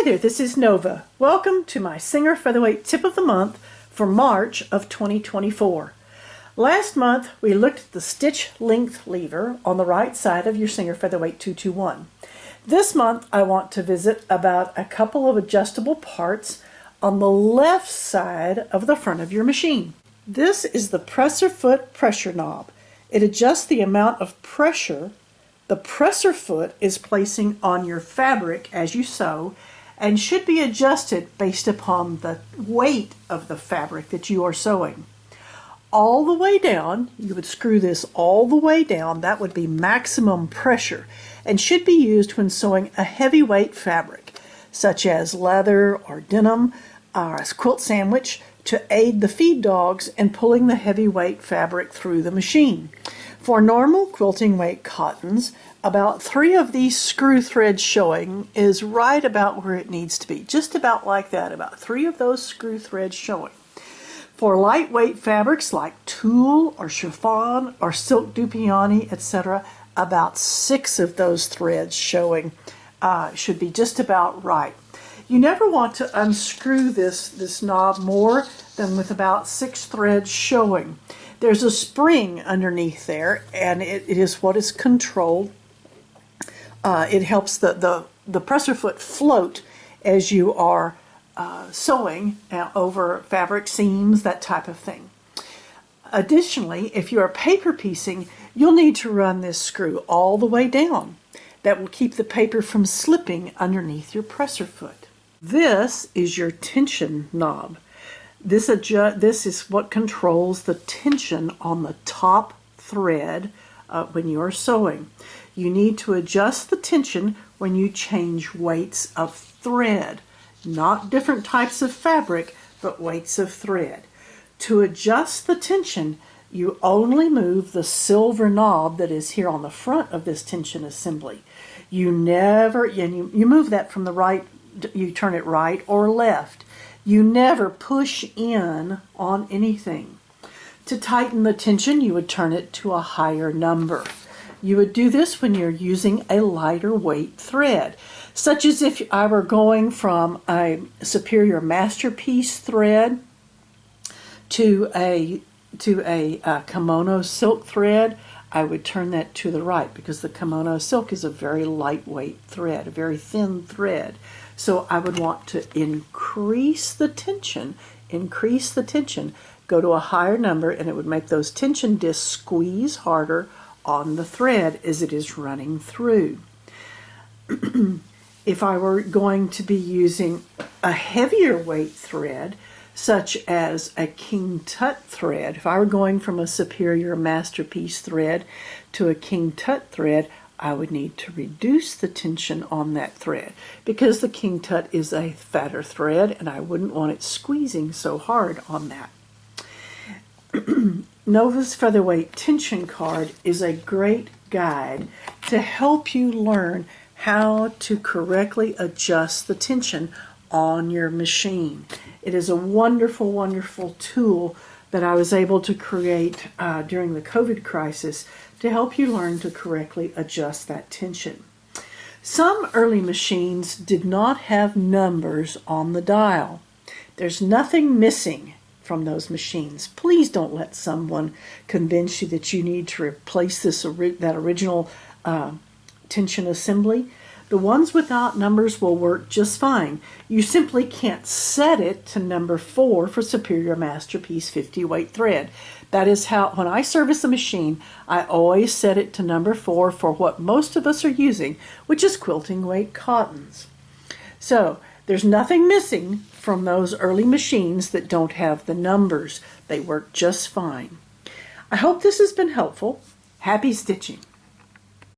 there, this is Nova. Welcome to my Singer Featherweight Tip of the Month for March of 2024. Last month, we looked at the stitch length lever on the right side of your Singer Featherweight 221. This month, I want to visit about a couple of adjustable parts on the left side of the front of your machine. This is the presser foot pressure knob. It adjusts the amount of pressure the presser foot is placing on your fabric as you sew, and should be adjusted based upon the weight of the fabric that you are sewing. All the way down, you would screw this all the way down. That would be maximum pressure, and should be used when sewing a heavyweight fabric, such as leather or denim or a quilt sandwich, to aid the feed dogs in pulling the heavyweight fabric through the machine. For normal quilting weight cottons, about 3 of these screw threads showing is right about where it needs to be. Just about like that, about 3 of those screw threads showing. For lightweight fabrics like tulle or chiffon or silk dupioni, etc., about 6 of those threads showing should be just about right. You never want to unscrew this knob more than with about 6 threads showing. There's a spring underneath there, and it is what is controlled. It helps the presser foot float as you are sewing over fabric seams, that type of thing. Additionally, if you are paper piecing, you'll need to run this screw all the way down. That will keep the paper from slipping underneath your presser foot. This is your tension knob. This is what controls the tension on the top thread when you are sewing. You need to adjust the tension when you change weights of thread, not different types of fabric, but weights of thread. To adjust the tension, you only move the silver knob that is here on the front of this tension assembly. You move that from the right, you turn it right or left. You never push in on anything. To tighten the tension, you would turn it to a higher number. You would do this when you're using a lighter weight thread, such as if I were going from a superior masterpiece thread to a kimono silk thread. I would turn that to the right because the kimono silk is a very lightweight thread, a very thin thread. So I would want to increase the tension, go to a higher number, and it would make those tension discs squeeze harder on the thread as it is running through. If I were going to be using a heavier weight thread, such as a King Tut thread, if I were going from a superior masterpiece thread to a King Tut thread, I would need to reduce the tension on that thread because the King Tut is a fatter thread and I wouldn't want it squeezing so hard on that. Nova's Featherweight Tension Card is a great guide to help you learn how to correctly adjust the tension on your machine. It is a wonderful, wonderful tool that I was able to create during the COVID crisis to help you learn to correctly adjust that tension. Some early machines did not have numbers on the dial. There's nothing missing from those machines. Please don't let someone convince you that you need to replace that original tension assembly. The ones without numbers will work just fine. You simply can't set it to number 4 for Superior Masterpiece 50 weight thread. That is how, when I service a machine, I always set it to number 4 for what most of us are using, which is quilting weight cottons. So there's nothing missing from those early machines that don't have the numbers. They work just fine. I hope this has been helpful. Happy stitching.